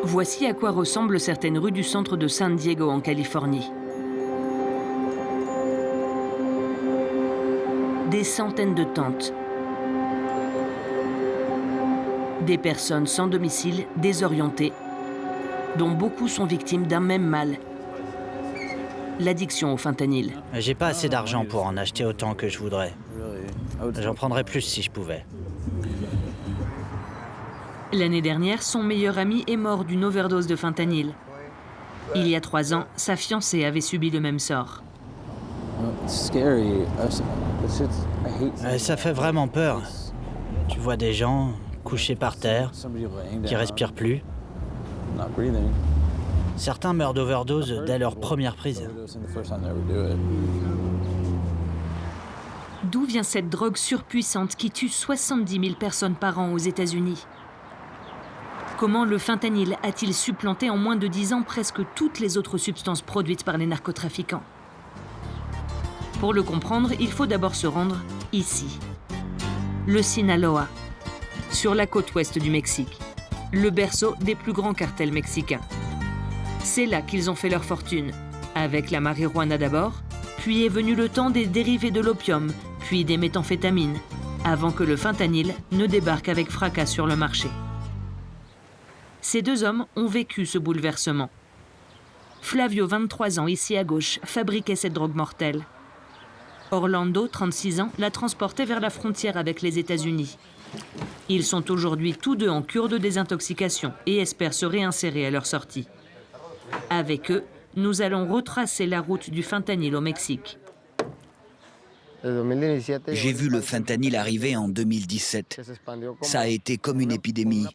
Voici à quoi ressemblent certaines rues du centre de San Diego en Californie. Des centaines de tentes. Des personnes sans domicile, désorientées, dont beaucoup sont victimes d'un même mal, l'addiction au fentanyl. J'ai pas assez d'argent pour en acheter autant que je voudrais. J'en prendrais plus si je pouvais. L'année dernière, son meilleur ami est mort d'une overdose de fentanyl. Il y a 3 ans, sa fiancée avait subi le même sort. Ça fait vraiment peur. Tu vois des gens couchés par terre, qui respirent plus. Certains meurent d'overdose dès leur première prise. D'où vient cette drogue surpuissante qui tue 70 000 personnes par an aux États-Unis? Comment le fentanyl a-t-il supplanté en moins de 10 ans presque toutes les autres substances produites par les narcotrafiquants? Pour le comprendre, il faut d'abord se rendre ici. Le Sinaloa, sur la côte ouest du Mexique, le berceau des plus grands cartels mexicains. C'est là qu'ils ont fait leur fortune, avec la marijuana d'abord, puis est venu le temps des dérivés de l'opium, puis des méthamphétamines, avant que le fentanyl ne débarque avec fracas sur le marché. Ces 2 hommes ont vécu ce bouleversement. Flavio, 23 ans, ici à gauche, fabriquait cette drogue mortelle. Orlando, 36 ans, l'a transportait vers la frontière avec les États-Unis. Ils sont aujourd'hui tous deux en cure de désintoxication et espèrent se réinsérer à leur sortie. Avec eux, nous allons retracer la route du fentanyl au Mexique. J'ai vu le fentanyl arriver en 2017. Ça a été comme une épidémie.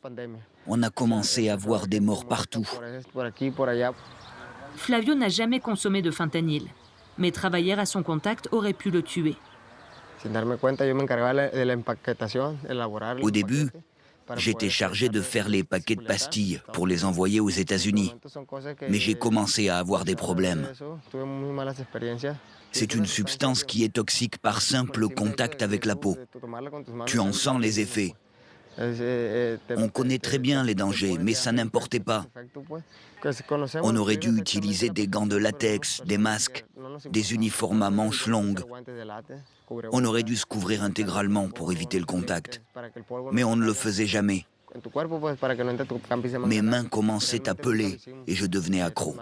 On a commencé à voir des morts partout. Flavio n'a jamais consommé de fentanyl, mais travailler à son contact aurait pu le tuer. Au début, j'étais chargé de faire les paquets de pastilles pour les envoyer aux États-Unis. Mais j'ai commencé à avoir des problèmes. C'est une substance qui est toxique par simple contact avec la peau. Tu en sens les effets. On connaît très bien les dangers, mais ça n'importait pas. On aurait dû utiliser des gants de latex, des masques, des uniformes à manches longues. On aurait dû se couvrir intégralement pour éviter le contact. Mais on ne le faisait jamais. Mes mains commençaient à peler et je devenais accro.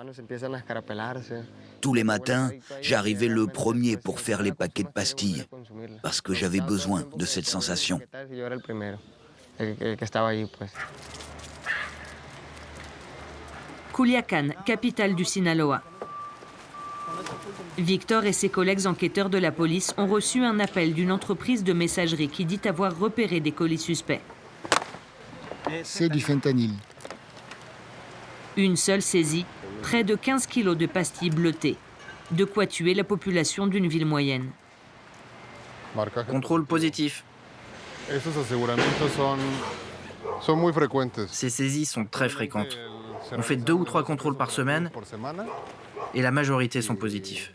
Tous les matins, j'arrivais le premier pour faire les paquets de pastilles, parce que j'avais besoin de cette sensation. Culiacán, capitale du Sinaloa. Victor et ses collègues enquêteurs de la police ont reçu un appel d'une entreprise de messagerie qui dit avoir repéré des colis suspects. C'est du fentanyl. Une seule saisie, près de 15 kilos de pastilles bleutées. De quoi tuer la population d'une ville moyenne. Contrôle positif. Ces saisies sont très fréquentes. On fait 2 ou 3 contrôles par semaine et la majorité sont positifs.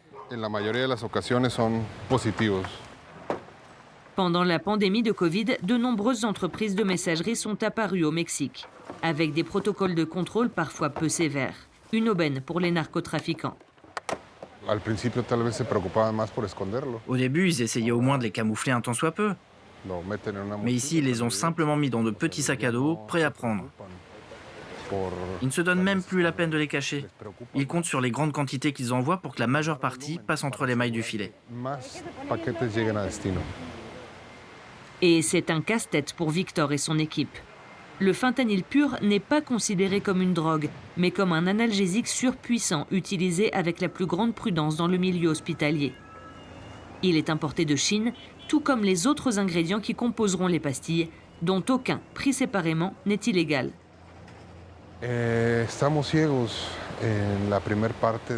Pendant la pandémie de Covid, de nombreuses entreprises de messagerie sont apparues au Mexique, avec des protocoles de contrôle parfois peu sévères. Une aubaine pour les narcotrafiquants. Au début, ils essayaient au moins de les camoufler un tant soit peu. Mais ici, ils les ont simplement mis dans de petits sacs à dos, prêts à prendre. Ils ne se donnent même plus la peine de les cacher. Ils comptent sur les grandes quantités qu'ils envoient pour que la majeure partie passe entre les mailles du filet. Et c'est un casse-tête pour Victor et son équipe. Le fentanyl pur n'est pas considéré comme une drogue, mais comme un analgésique surpuissant utilisé avec la plus grande prudence dans le milieu hospitalier. Il est importé de Chine, tout comme les autres ingrédients qui composeront les pastilles, dont aucun, pris séparément, n'est illégal. On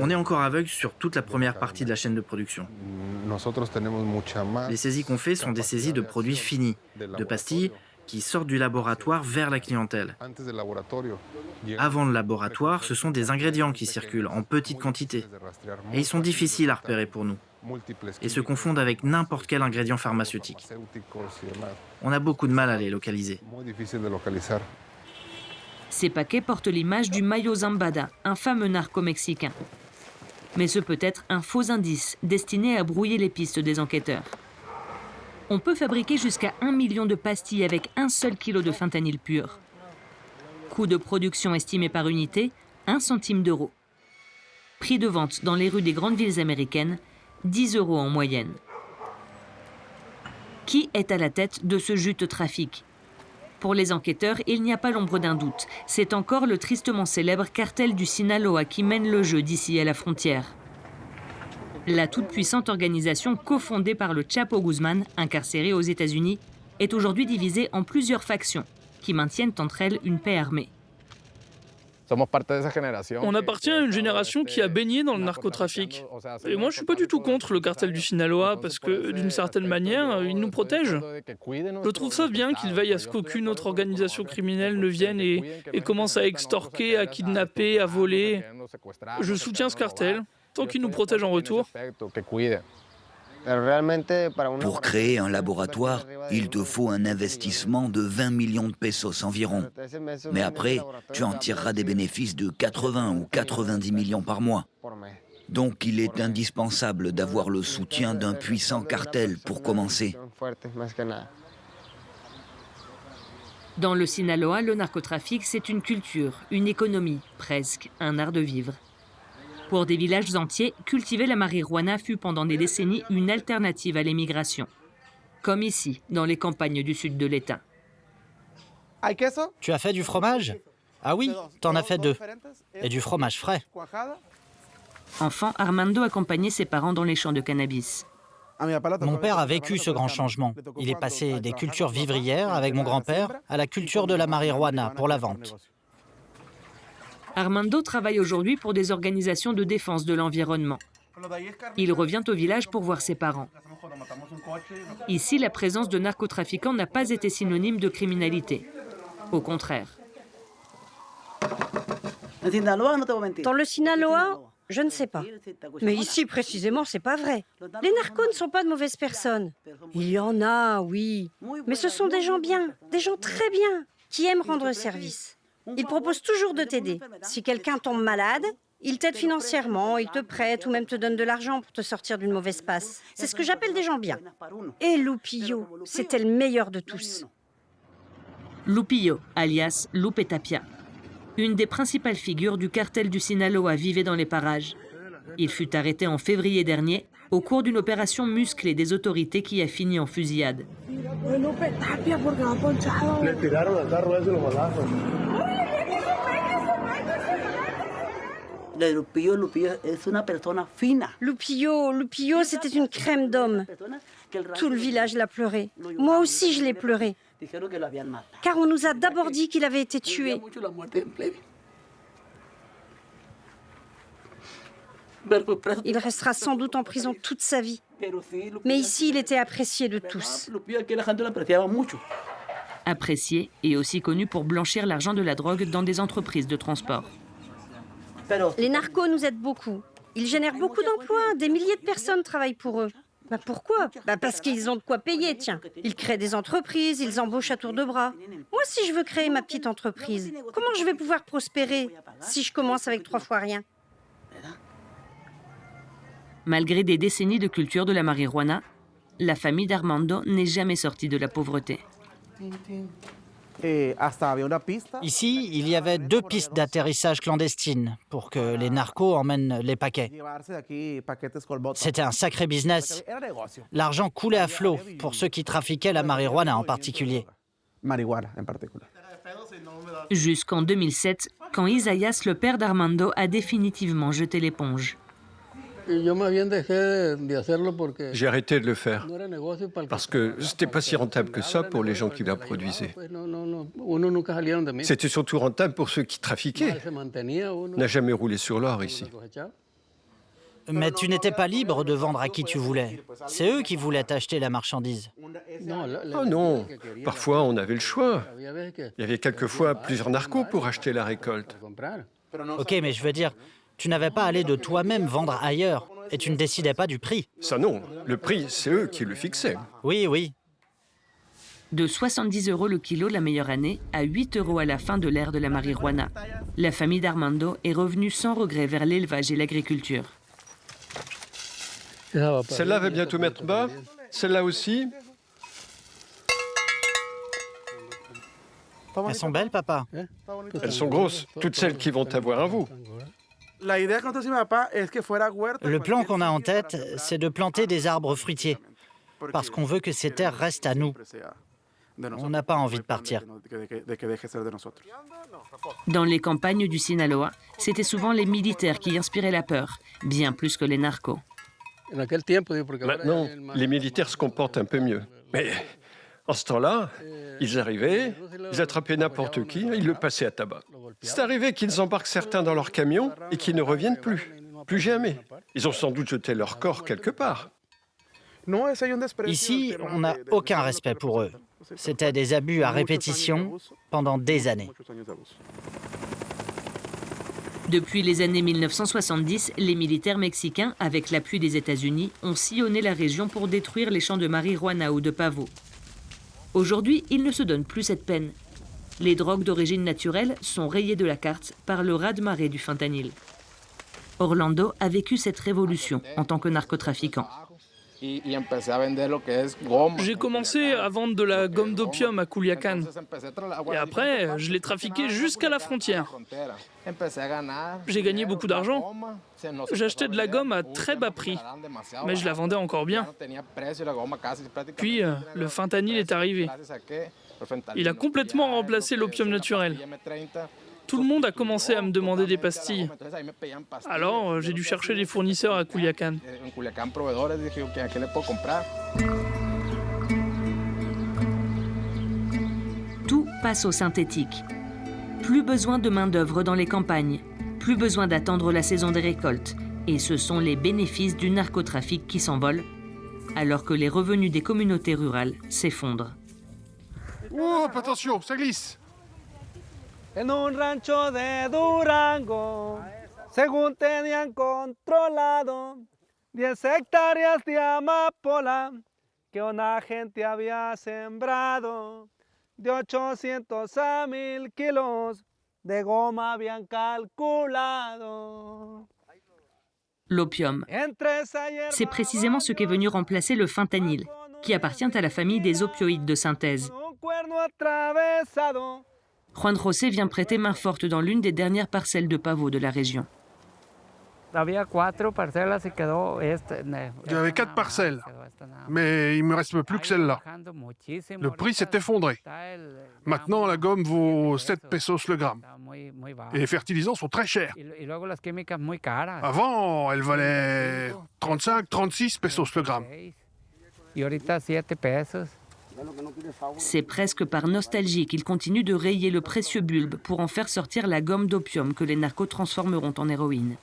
est encore aveugle sur toute la première partie de la chaîne de production. Les saisies qu'on fait sont des saisies de produits finis, de pastilles qui sortent du laboratoire vers la clientèle. Avant le laboratoire, ce sont des ingrédients qui circulent en petite quantité. Et ils sont difficiles à repérer pour nous. Et se confondent avec n'importe quel ingrédient pharmaceutique. On a beaucoup de mal à les localiser. Ces paquets portent l'image du Mayo Zambada, un fameux narco mexicain. Mais ce peut être un faux indice destiné à brouiller les pistes des enquêteurs. On peut fabriquer jusqu'à 1 million de pastilles avec 1 seul kilo de fentanyl pur. Coût de production estimé par unité, 1 centime d'euro. Prix de vente dans les rues des grandes villes américaines, 10 € en moyenne. Qui est à la tête de ce juteux trafic ? Pour les enquêteurs, il n'y a pas l'ombre d'un doute. C'est encore le tristement célèbre cartel du Sinaloa qui mène le jeu d'ici à la frontière. La toute-puissante organisation cofondée par le Chapo Guzman, incarcéré aux États-Unis, est aujourd'hui divisée en plusieurs factions qui maintiennent entre elles une paix armée. On appartient à une génération qui a baigné dans le narcotrafic. Et moi, je suis pas du tout contre le cartel du Sinaloa parce que, d'une certaine manière, il nous protège. Je trouve ça bien qu'il veille à ce qu'aucune autre organisation criminelle ne vienne et commence à extorquer, à kidnapper, à voler. Je soutiens ce cartel, tant qu'il nous protège en retour. Pour créer un laboratoire, il te faut un investissement de 20 millions de pesos environ. Mais après, tu en tireras des bénéfices de 80 ou 90 millions par mois. Donc il est indispensable d'avoir le soutien d'un puissant cartel pour commencer. Dans le Sinaloa, le narcotrafic, c'est une culture, une économie, presque un art de vivre. Pour des villages entiers, cultiver la marijuana fut pendant des décennies une alternative à l'émigration. Comme ici, dans les campagnes du sud de l'État. Tu as fait du fromage? Ah oui, t'en as fait 2. Et du fromage frais. Enfant, Armando accompagnait ses parents dans les champs de cannabis. Mon père a vécu ce grand changement. Il est passé des cultures vivrières avec mon grand-père à la culture de la marijuana pour la vente. Armando travaille aujourd'hui pour des organisations de défense de l'environnement. Il revient au village pour voir ses parents. Ici, la présence de narcotrafiquants n'a pas été synonyme de criminalité. Au contraire. Dans le Sinaloa, je ne sais pas. Mais ici, précisément, c'est pas vrai. Les narcos ne sont pas de mauvaises personnes. Il y en a, oui. Mais ce sont des gens bien, des gens très bien, qui aiment rendre service. Ils proposent toujours de t'aider. Si quelqu'un tombe malade, ils t'aident financièrement, ils te prêtent ou même te donnent de l'argent pour te sortir d'une mauvaise passe. C'est ce que j'appelle des gens bien. Et Lupillo, c'était le meilleur de tous. Lupillo, alias Lupe Tapia. Une des principales figures du cartel du Sinaloa vivait dans les parages. Il fut arrêté en février dernier au cours d'une opération musclée des autorités qui a fini en fusillade. Lupillo, c'était une crème d'homme. Tout le village l'a pleuré. Moi aussi, je l'ai pleuré. Car on nous a d'abord dit qu'il avait été tué. Il restera sans doute en prison toute sa vie. Mais ici, il était apprécié de tous. Apprécié et aussi connu pour blanchir l'argent de la drogue dans des entreprises de transport. Les narcos nous aident beaucoup. Ils génèrent beaucoup d'emplois. Des milliers de personnes travaillent pour eux. Pourquoi? Parce qu'ils ont de quoi payer, tiens. Ils créent des entreprises, ils embauchent à tour de bras. Moi, si je veux créer ma petite entreprise, comment je vais pouvoir prospérer si je commence avec 3 fois rien? Malgré des décennies de culture de la marijuana, la famille d'Armando n'est jamais sortie de la pauvreté. Ici, il y avait 2 pistes d'atterrissage clandestines pour que les narcos emmènent les paquets. C'était un sacré business. L'argent coulait à flot pour ceux qui trafiquaient la marijuana en particulier. Jusqu'en 2007, quand Isaías, le père d'Armando, a définitivement jeté l'éponge. J'ai arrêté de le faire parce que c'était pas si rentable que ça pour les gens qui la produisaient. C'était surtout rentable pour ceux qui trafiquaient. On n'a jamais roulé sur l'or ici. Mais tu n'étais pas libre de vendre à qui tu voulais. C'est eux qui voulaient acheter la marchandise. Oh non, parfois on avait le choix. Il y avait quelquefois plusieurs narcos pour acheter la récolte. Ok, mais je veux dire, tu n'avais pas à aller de toi-même vendre ailleurs et tu ne décidais pas du prix. Ça non, le prix, c'est eux qui le fixaient. Oui, oui. De 70 € le kilo la meilleure année à 8 € à la fin de l'ère de la marijuana. La famille d'Armando est revenue sans regret vers l'élevage et l'agriculture. Celle-là va bientôt mettre bas. Celle-là aussi. Elles sont belles, papa? Elles sont grosses, toutes celles qui vont avoir un veau. Le plan qu'on a en tête, c'est de planter des arbres fruitiers, parce qu'on veut que ces terres restent à nous. On n'a pas envie de partir. Dans les campagnes du Sinaloa, c'était souvent les militaires qui inspiraient la peur, bien plus que les narcos. Maintenant, les militaires se comportent un peu mieux. Mais en ce temps-là, ils arrivaient, ils attrapaient n'importe qui, ils le passaient à tabac. C'est arrivé qu'ils embarquent certains dans leur camion et qu'ils ne reviennent plus. Plus jamais. Ils ont sans doute jeté leur corps quelque part. Ici, on n'a aucun respect pour eux. C'était des abus à répétition pendant des années. Depuis les années 1970, les militaires mexicains, avec l'appui des États-Unis, ont sillonné la région pour détruire les champs de marijuana ou de pavot. Aujourd'hui, ils ne se donnent plus cette peine. Les drogues d'origine naturelle sont rayées de la carte par le raz-de-marée du fentanyl. Orlando a vécu cette révolution en tant que narcotrafiquant. J'ai commencé à vendre de la gomme d'opium à Culiacán. Et après, je l'ai trafiquée jusqu'à la frontière. J'ai gagné beaucoup d'argent. J'achetais de la gomme à très bas prix, mais je la vendais encore bien. Puis, le fentanyl est arrivé. Il a complètement remplacé l'opium naturel. Tout le monde a commencé à me demander des pastilles. Alors, j'ai dû chercher des fournisseurs à Culiacán. Tout passe au synthétique. Plus besoin de main-d'œuvre dans les campagnes, plus besoin d'attendre la saison des récoltes. Et ce sont les bénéfices du narcotrafic qui s'envolent, alors que les revenus des communautés rurales s'effondrent. Oh, attention, ça glisse! En un rancho de Durango, según tenían controlado 10 hectáreas de amapola que una gente había sembrado, de 800 a 1000 kilos de goma habían calculado. L'opium. C'est précisément ce qu'est venu remplacer le fentanyl, qui appartient à la famille des opioïdes de synthèse. Juan José vient prêter main forte dans l'une des dernières parcelles de pavot de la région. Il y avait 4 parcelles, mais il ne me reste plus que celle-là. Le prix s'est effondré. Maintenant, la gomme vaut 7 pesos le gramme. Et les fertilisants sont très chers. Avant, elle valait 35, 36 pesos le gramme. C'est presque par nostalgie qu'il continue de rayer le précieux bulbe pour en faire sortir la gomme d'opium que les narcos transformeront en héroïne.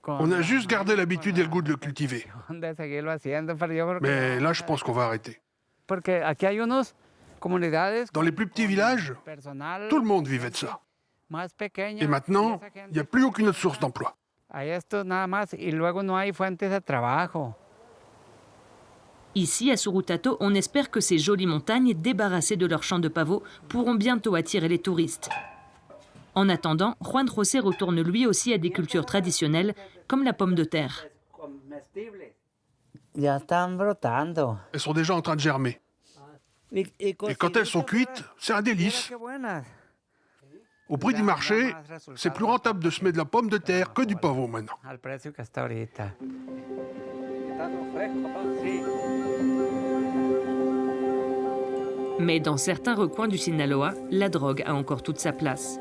On a juste gardé l'habitude et le goût de le cultiver. Mais là, je pense qu'on va arrêter. Dans les plus petits villages, tout le monde vivait de ça. Et maintenant, il n'y a plus aucune autre source d'emploi. Ici, à Surutato, on espère que ces jolies montagnes, débarrassées de leurs champs de pavot, pourront bientôt attirer les touristes. En attendant, Juan José retourne lui aussi à des cultures traditionnelles, comme la pomme de terre. Elles sont déjà en train de germer. Et quand elles sont cuites, c'est un délice. Au prix du marché, c'est plus rentable de semer de la pomme de terre que du pavot maintenant. Mais dans certains recoins du Sinaloa, la drogue a encore toute sa place.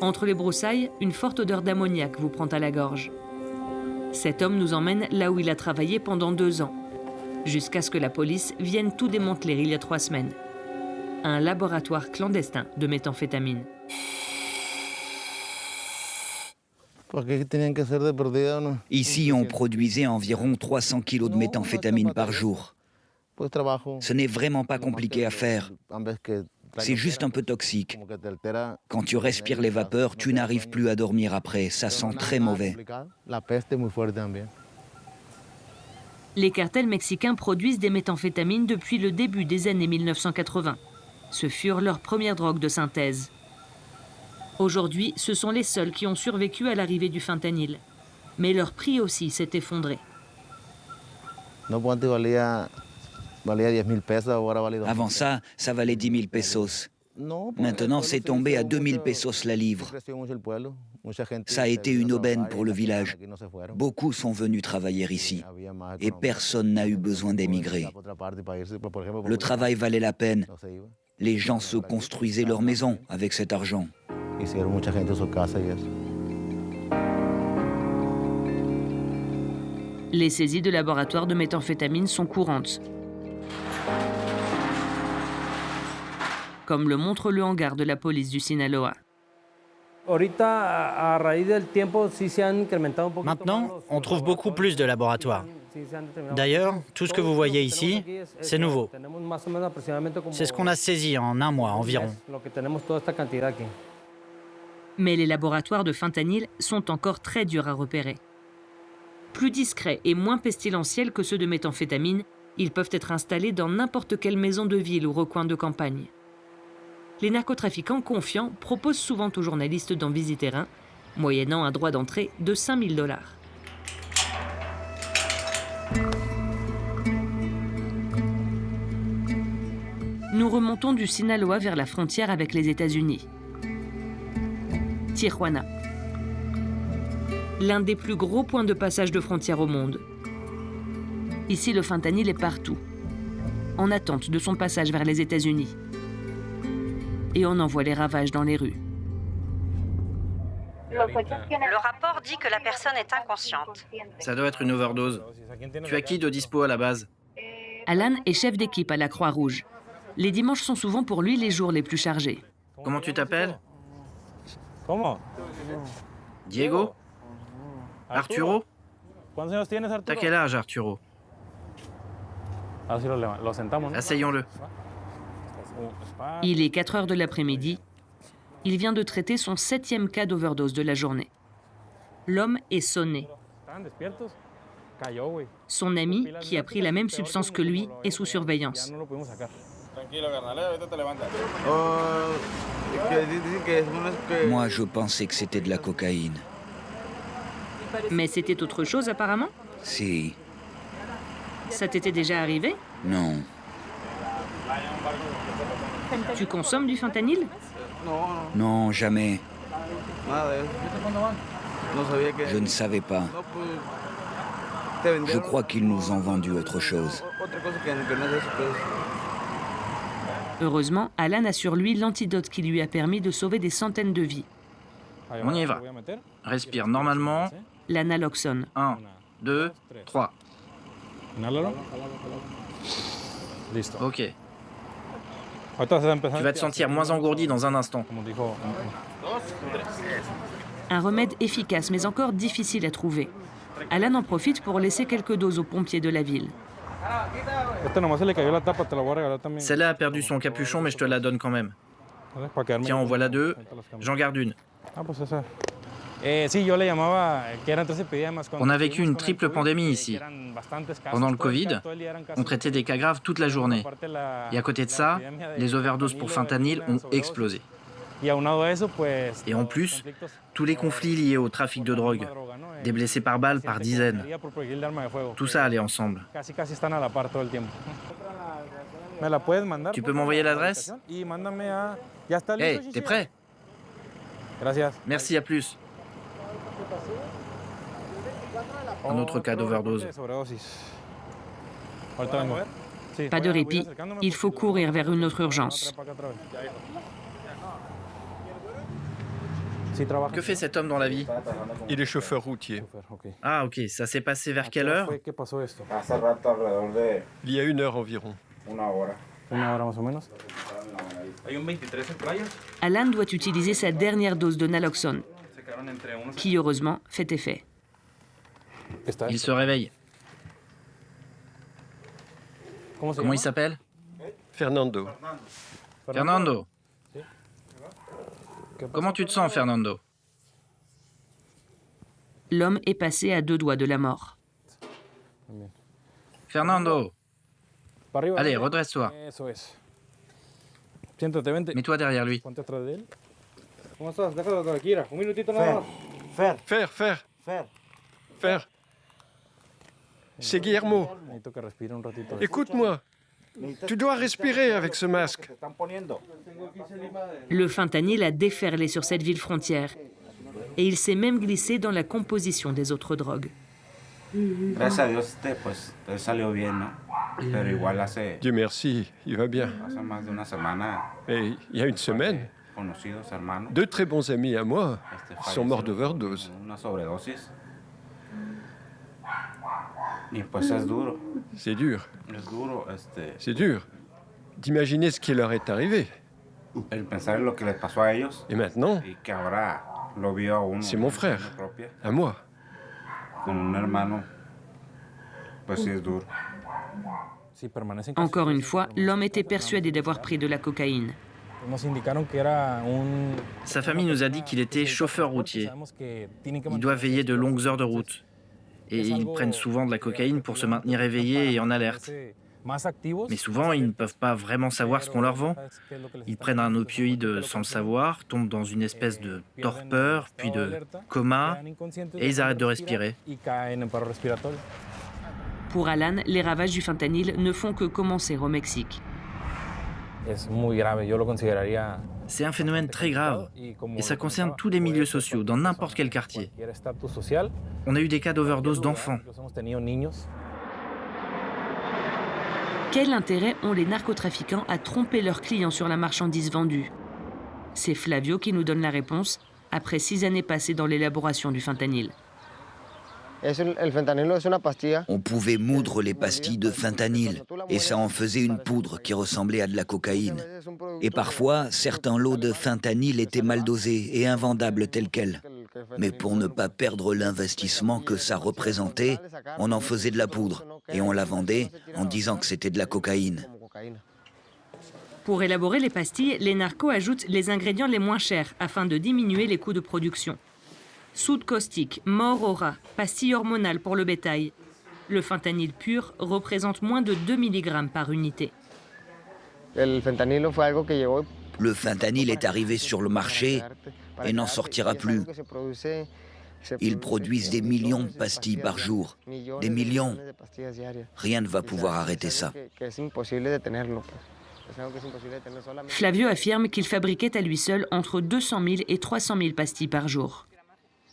Entre les broussailles, une forte odeur d'ammoniac vous prend à la gorge. Cet homme nous emmène là où il a travaillé pendant 2 ans, jusqu'à ce que la police vienne tout démanteler il y a 3 semaines. Un laboratoire clandestin de méthamphétamine. Ici, on produisait environ 300 kilos de méthamphétamine par jour. Ce n'est vraiment pas compliqué à faire. C'est juste un peu toxique. Quand tu respires les vapeurs, tu n'arrives plus à dormir après. Ça sent très mauvais. Les cartels mexicains produisent des méthamphétamines depuis le début des années 1980. Ce furent leurs premières drogues de synthèse. Aujourd'hui, ce sont les seuls qui ont survécu à l'arrivée du fentanyl. Mais leur prix aussi s'est effondré. Avant ça, ça valait 10 000 pesos. Maintenant, c'est tombé à 2 000 pesos la livre. Ça a été une aubaine pour le village. Beaucoup sont venus travailler ici et personne n'a eu besoin d'émigrer. Le travail valait la peine. Les gens se construisaient leur maison avec cet argent. Les saisies de laboratoires de méthamphétamine sont courantes. Comme le montre le hangar de la police du Sinaloa. Maintenant, on trouve beaucoup plus de laboratoires. D'ailleurs, tout ce que vous voyez ici, c'est nouveau. C'est ce qu'on a saisi en un mois environ. Mais les laboratoires de fentanyl sont encore très durs à repérer. Plus discrets et moins pestilentiels que ceux de méthamphétamine, ils peuvent être installés dans n'importe quelle maison de ville ou recoin de campagne. Les narcotrafiquants confiants proposent souvent aux journalistes d'en visiter un, moyennant un droit d'entrée de 5 000 $. Nous remontons du Sinaloa vers la frontière avec les États-Unis. Tijuana. L'un des plus gros points de passage de frontière au monde. Ici, le fentanyl est partout, en attente de son passage vers les États-Unis. Et on en voit les ravages dans les rues. Le rapport dit que la personne est inconsciente. Ça doit être une overdose. Tu as qui de dispo à la base? Alan est chef d'équipe à la Croix-Rouge. Les dimanches sont souvent pour lui les jours les plus chargés. Comment tu t'appelles? Diego? Arturo? T'as quel âge, Arturo? Asseyons-le. Il est 4 heures de l'après-midi. Il vient de traiter son 7e cas d'overdose de la journée. L'homme est sonné. Son ami, qui a pris la même substance que lui, est sous surveillance. Moi, je pensais que c'était de la cocaïne. Mais c'était autre chose apparemment? Si. Ça t'était déjà arrivé? Non. Tu consommes du fentanyl? Non, jamais. Je ne savais pas. Je crois qu'ils nous ont vendu autre chose. Heureusement, Alan a sur lui l'antidote qui lui a permis de sauver des centaines de vies. On y va. Respire normalement. L'analoxone. 1, 2, 3. Ok. Tu vas te sentir moins engourdi dans un instant. Un remède efficace, mais encore difficile à trouver. Alan en profite pour laisser quelques doses aux pompiers de la ville. Celle-là a perdu son capuchon, mais je te la donne quand même. Tiens, en voilà 2. J'en garde une. On a vécu une triple pandémie ici. Pendant le Covid, on traitait des cas graves toute la journée. Et à côté de ça, les overdoses pour fentanyl ont explosé. Et en plus, tous les conflits liés au trafic de drogue, des blessés par balle par dizaines. Tout ça allait ensemble. Tu peux m'envoyer l'adresse? Hey, t'es prêt? Merci, à plus. Un autre cas d'overdose. Pas de répit, il faut courir vers une autre urgence. Que fait cet homme dans la vie? Il est chauffeur routier. Ah ok, ça s'est passé vers quelle heure? Il y a 1 heure environ. Alan doit utiliser sa dernière dose de naloxone, qui heureusement fait effet. Il se réveille. Comment il s'appelle? Fernando. Fernando. Comment tu te sens, Fernando? L'homme est passé à 2 doigts de la mort. Fernando, allez, redresse-toi. Mets-toi derrière lui. Fer. C'est Guillermo. Écoute-moi. Tu dois respirer avec ce masque. Le fentanyl a déferlé sur cette ville frontière. Et il s'est même glissé dans la composition des autres drogues. Dieu merci, il va bien. Et il y a une semaine, 2 très bons amis à moi sont morts d'overdose. C'est dur. C'est dur d'imaginer ce qui leur est arrivé. Et maintenant, c'est mon frère, à moi. Encore une fois, l'homme était persuadé d'avoir pris de la cocaïne. Sa famille nous a dit qu'il était chauffeur routier. Il doit veiller de longues heures de route. Et ils prennent souvent de la cocaïne pour se maintenir éveillés et en alerte. Mais souvent, ils ne peuvent pas vraiment savoir ce qu'on leur vend. Ils prennent un opioïde sans le savoir, tombent dans une espèce de torpeur, puis de coma, et ils arrêtent de respirer. Pour Alan, les ravages du fentanyl ne font que commencer au Mexique. C'est un phénomène très grave, et ça concerne tous les milieux sociaux, dans n'importe quel quartier. On a eu des cas d'overdose d'enfants. Quel intérêt ont les narcotrafiquants à tromper leurs clients sur la marchandise vendue? C'est Flavio qui nous donne la réponse, après 6 années passées dans l'élaboration du fentanyl. On pouvait moudre les pastilles de fentanyl et ça en faisait une poudre qui ressemblait à de la cocaïne. Et parfois, certains lots de fentanyl étaient mal dosés et invendables tels quels. Mais pour ne pas perdre l'investissement que ça représentait, on en faisait de la poudre et on la vendait en disant que c'était de la cocaïne. Pour élaborer les pastilles, les narcos ajoutent les ingrédients les moins chers afin de diminuer les coûts de production. Soude caustique, mort au rat, pastilles hormonales pour le bétail. Le fentanyl pur représente moins de 2 mg par unité. Le fentanyl est arrivé sur le marché et n'en sortira plus. Ils produisent des millions de pastilles par jour. Des millions. Rien ne va pouvoir arrêter ça. Flavio affirme qu'il fabriquait à lui seul entre 200 000 et 300 000 pastilles par jour.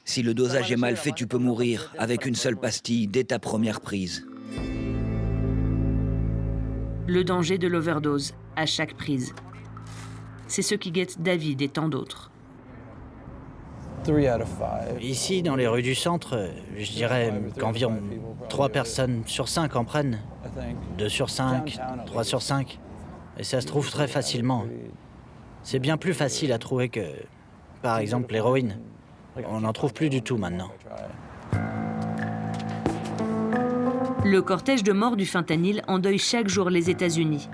Si le dosage est mal fait, tu peux mourir avec une seule pastille dès ta première prise. Le danger de l'overdose à chaque prise. C'est ce qui guette David et tant d'autres. Ici, dans les rues du centre, je dirais qu'environ 3 personnes sur 5 en prennent. 2 sur 5, 3 sur 5. Et ça se trouve très facilement. C'est bien plus facile à trouver que, par exemple, l'héroïne. On n'en trouve plus du tout maintenant. Le cortège de morts du fentanyl endeuille chaque jour les États-Unis.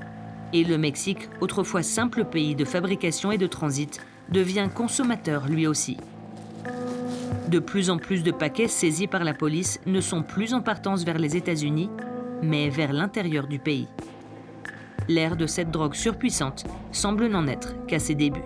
Et le Mexique, autrefois simple pays de fabrication et de transit, devient consommateur lui aussi. De plus en plus de paquets saisis par la police ne sont plus en partance vers les États-Unis, mais vers l'intérieur du pays. L'ère de cette drogue surpuissante semble n'en être qu'à ses débuts.